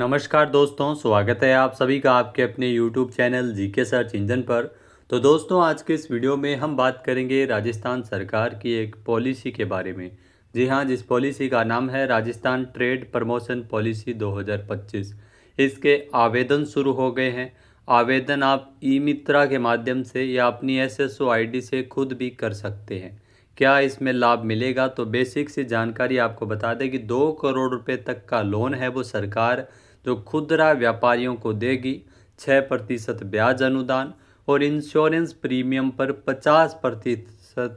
नमस्कार दोस्तों, स्वागत है आप सभी का आपके अपने YouTube channel GK search engine पर। तो दोस्तों, आज के इस वीडियो में हम बात करेंगे राजस्थान सरकार की एक पॉलिसी के बारे में। जी हाँ, जिस पॉलिसी का नाम है राजस्थान ट्रेड प्रमोशन पॉलिसी 2025। इसके आवेदन शुरू हो गए हैं। आवेदन आप ई मित्रा के माध्यम से या अपनी SSO ID से खुद भी कर सकते हैं। क्या इसमें लाभ मिलेगा, तो बेसिक सी जानकारी आपको बता दें कि 2 करोड़ रुपए तक का लोन है वो सरकार जो खुदरा व्यापारियों को देगी। 6% ब्याज अनुदान और इंश्योरेंस प्रीमियम पर 50%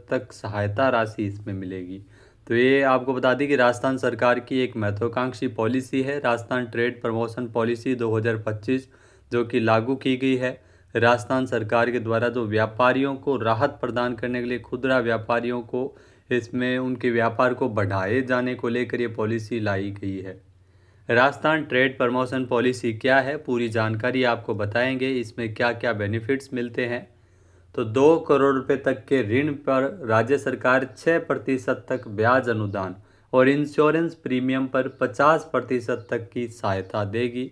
तक सहायता राशि इसमें मिलेगी। तो ये आपको बता दें कि राजस्थान सरकार की एक महत्वाकांक्षी पॉलिसी है, राजस्थान ट्रेड प्रमोशन पॉलिसी 2025, जो कि लागू की गई है राजस्थान सरकार के द्वारा। जो व्यापारियों को राहत प्रदान करने के लिए, खुदरा व्यापारियों को इसमें उनके व्यापार को बढ़ाए जाने को लेकर ये पॉलिसी लाई गई है। राजस्थान ट्रेड प्रमोशन पॉलिसी क्या है, पूरी जानकारी आपको बताएंगे। इसमें क्या क्या बेनिफिट्स मिलते हैं। तो 2 करोड़ रुपए तक के ऋण पर राज्य सरकार 6% तक ब्याज अनुदान और इंश्योरेंस प्रीमियम पर 50% तक की सहायता देगी।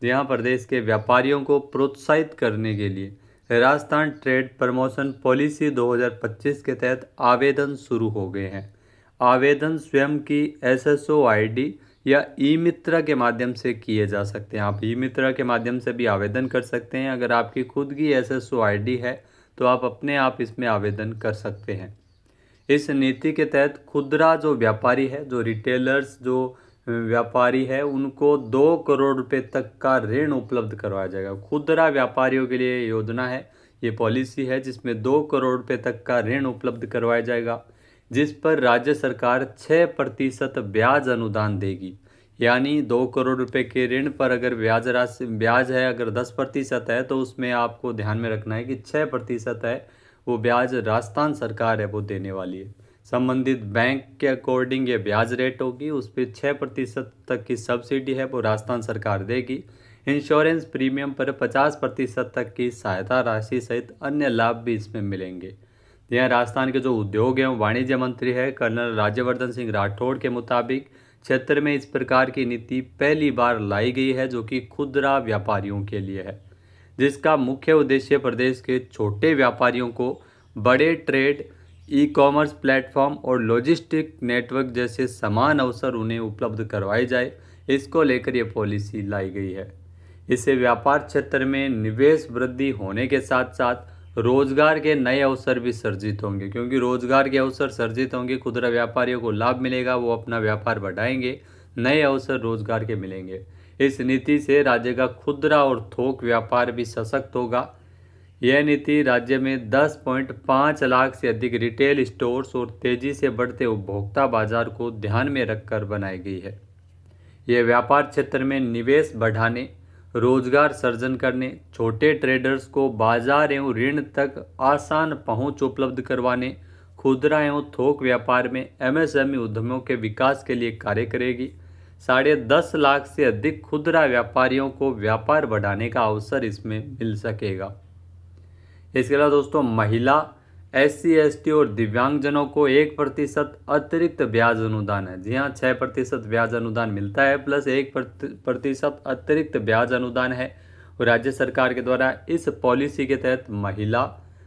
यहाँ प्रदेश के व्यापारियों को प्रोत्साहित करने के लिए राजस्थान ट्रेड प्रमोशन पॉलिसी 2025 के तहत आवेदन शुरू हो गए हैं। आवेदन स्वयं की SSO ID या ई मित्रा के माध्यम से किए जा सकते हैं। आप ई मित्रा के माध्यम से भी आवेदन कर सकते हैं। अगर आपकी खुद की SSO ID है तो आप अपने आप इसमें आवेदन कर सकते हैं। इस नीति के तहत खुदरा जो व्यापारी है, जो रिटेलर्स, जो व्यापारी है, उनको 2 करोड़ रुपए तक का ऋण उपलब्ध करवाया जाएगा। खुदरा व्यापारियों के लिए योजना है, ये पॉलिसी है जिसमें 2 करोड़ रुपए तक का ऋण उपलब्ध करवाया जाएगा, जिस पर राज्य सरकार 6% ब्याज अनुदान देगी। यानी 2 करोड़ रुपए के ऋण पर अगर ब्याज है अगर 10% है, तो उसमें आपको ध्यान में रखना है कि 6% है वो ब्याज राजस्थान सरकार है वो देने वाली है। संबंधित बैंक के अकॉर्डिंग ये ब्याज रेट होगी, उस पर 6% तक की सब्सिडी है वो राजस्थान सरकार देगी। इंश्योरेंस प्रीमियम पर 50% तक की सहायता राशि सहित अन्य लाभ भी इसमें मिलेंगे। यहाँ राजस्थान के जो उद्योग एवं वाणिज्य मंत्री है कर्नल राज्यवर्धन सिंह राठौड़ के मुताबिक क्षेत्र में इस प्रकार की नीति पहली बार लाई गई है, जो कि खुदरा व्यापारियों के लिए है, जिसका मुख्य उद्देश्य प्रदेश के छोटे व्यापारियों को बड़े ट्रेड, ई कॉमर्स प्लेटफॉर्म और लॉजिस्टिक नेटवर्क जैसे समान अवसर उन्हें उपलब्ध करवाए जाए। इसको लेकर ये पॉलिसी लाई गई है। इससे व्यापार क्षेत्र में निवेश वृद्धि होने के साथ साथ रोजगार के नए अवसर भी सर्जित होंगे, क्योंकि रोजगार के अवसर सर्जित होंगे, खुदरा व्यापारियों को लाभ मिलेगा, वो अपना व्यापार बढ़ाएंगे, नए अवसर रोजगार के मिलेंगे। इस नीति से राज्य का खुदरा और थोक व्यापार भी सशक्त होगा। यह नीति राज्य में 10.5 लाख से अधिक रिटेल स्टोर्स और तेजी से बढ़ते उपभोक्ता बाजार को ध्यान में रखकर बनाई गई है। यह व्यापार क्षेत्र में निवेश बढ़ाने, रोजगार सृजन करने, छोटे ट्रेडर्स को बाजार एवं ऋण तक आसान पहुंच उपलब्ध करवाने, खुदरा एवं थोक व्यापार में MSME उद्यमों के विकास के लिए कार्य करेगी। 10.5 लाख से अधिक खुदरा व्यापारियों को व्यापार बढ़ाने का अवसर इसमें मिल सकेगा। इसके अलावा दोस्तों, महिला, SC ST और दिव्यांगजनों को 1% अतिरिक्त ब्याज अनुदान है। जी हाँ, 6% ब्याज अनुदान मिलता है प्लस 1% अतिरिक्त ब्याज अनुदान है। और राज्य सरकार के द्वारा इस पॉलिसी के तहत महिला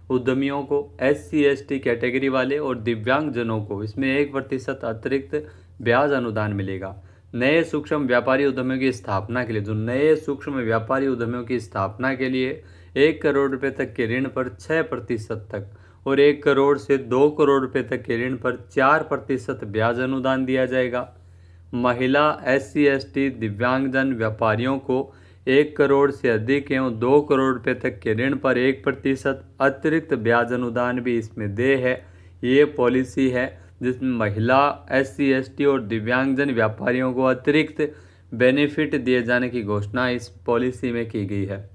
उद्यमियों को, SC ST कैटेगरी वाले और दिव्यांगजनों को इसमें 1% अतिरिक्त ब्याज अनुदान मिलेगा। नए सूक्ष्म व्यापारी उद्यमियों की स्थापना के लिए, जो नए सूक्ष्म व्यापारी उद्यमियों की स्थापना के लिए 1 करोड़ रुपए तक के ऋण पर 6% तक और 1 करोड़ से 2 करोड़ रुपए तक के ऋण पर 4% ब्याज अनुदान दिया जाएगा। महिला, SC ST, दिव्यांगजन व्यापारियों को 1 करोड़ से अधिक एवं 2 करोड़ रुपए तक के ऋण पर 1% अतिरिक्त ब्याज अनुदान भी इसमें दे है। ये पॉलिसी है जिसमें महिला, SC ST और दिव्यांगजन व्यापारियों को अतिरिक्त बेनिफिट दिए जाने की घोषणा इस पॉलिसी में की गई है।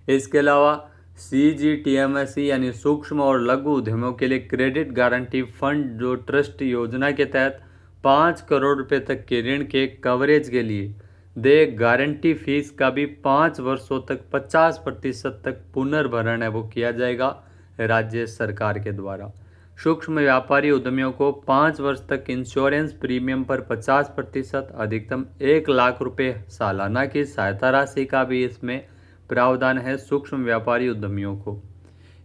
इसके अलावा CGTMSE यानी सूक्ष्म और लघु उद्यमों के लिए क्रेडिट गारंटी फंड, जो ट्रस्ट योजना के तहत 5 करोड़ रुपए तक के ऋण के कवरेज के लिए दे गारंटी फीस का भी 5 वर्षों तक 50% तक पुनर्भरण है वो किया जाएगा राज्य सरकार के द्वारा। सूक्ष्म व्यापारी उद्यमियों को 5 वर्ष तक इंश्योरेंस प्रीमियम पर 50% अधिकतम 1 लाख रुपए सालाना की सहायता राशि का भी इसमें प्रावधान है सूक्ष्म व्यापारी उद्यमियों को।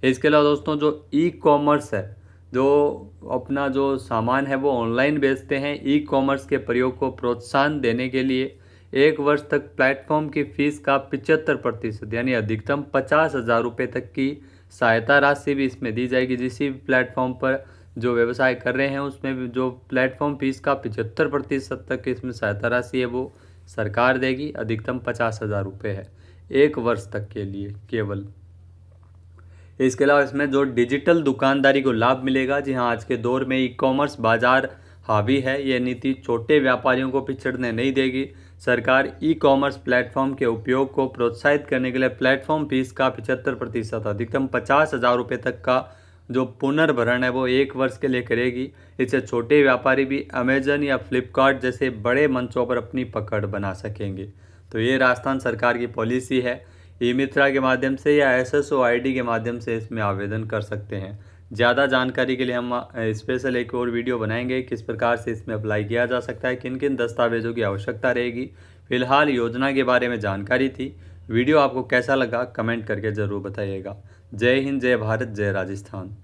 इसके अलावा दोस्तों जो ई कॉमर्स है, जो अपना जो सामान है वो ऑनलाइन बेचते हैं, ई कॉमर्स के प्रयोग को प्रोत्साहन देने के लिए 1 वर्ष तक प्लेटफॉर्म की फीस का 75% यानी अधिकतम 50,000 रुपये तक की सहायता राशि भी इसमें दी जाएगी। जिस भी प्लेटफॉर्म पर जो व्यवसाय कर रहे हैं उसमें भी जो प्लेटफॉर्म फीस का 75% तक इसमें सहायता राशि है वो सरकार देगी। अधिकतम 50,000 रुपये है 1 वर्ष तक के लिए केवल। इसके अलावा इसमें जो डिजिटल दुकानदारी को लाभ मिलेगा, जी हाँ, आज के दौर में ई कॉमर्स बाजार हावी है, यह नीति छोटे व्यापारियों को पिछड़ने नहीं देगी। सरकार ई कॉमर्स प्लेटफॉर्म के उपयोग को प्रोत्साहित करने के लिए प्लेटफॉर्म फीस का 75% अधिकतम 50,000 रुपये तक का जो पुनर्भरण है वो 1 वर्ष के लिए करेगी। इससे छोटे व्यापारी भी अमेजन या फ्लिपकार्ट जैसे बड़े मंचों पर अपनी पकड़ बना सकेंगे। तो ये राजस्थान सरकार की पॉलिसी है। ई मित्रा के माध्यम से या SSOID के माध्यम से इसमें आवेदन कर सकते हैं। ज़्यादा जानकारी के लिए हम स्पेशल एक और वीडियो बनाएंगे किस प्रकार से इसमें अप्लाई किया जा सकता है, किन किन दस्तावेजों की आवश्यकता रहेगी। फिलहाल योजना के बारे में जानकारी थी। वीडियो आपको कैसा लगा कमेंट करके ज़रूर बताइएगा। जय हिंद, जय भारत, जय राजस्थान।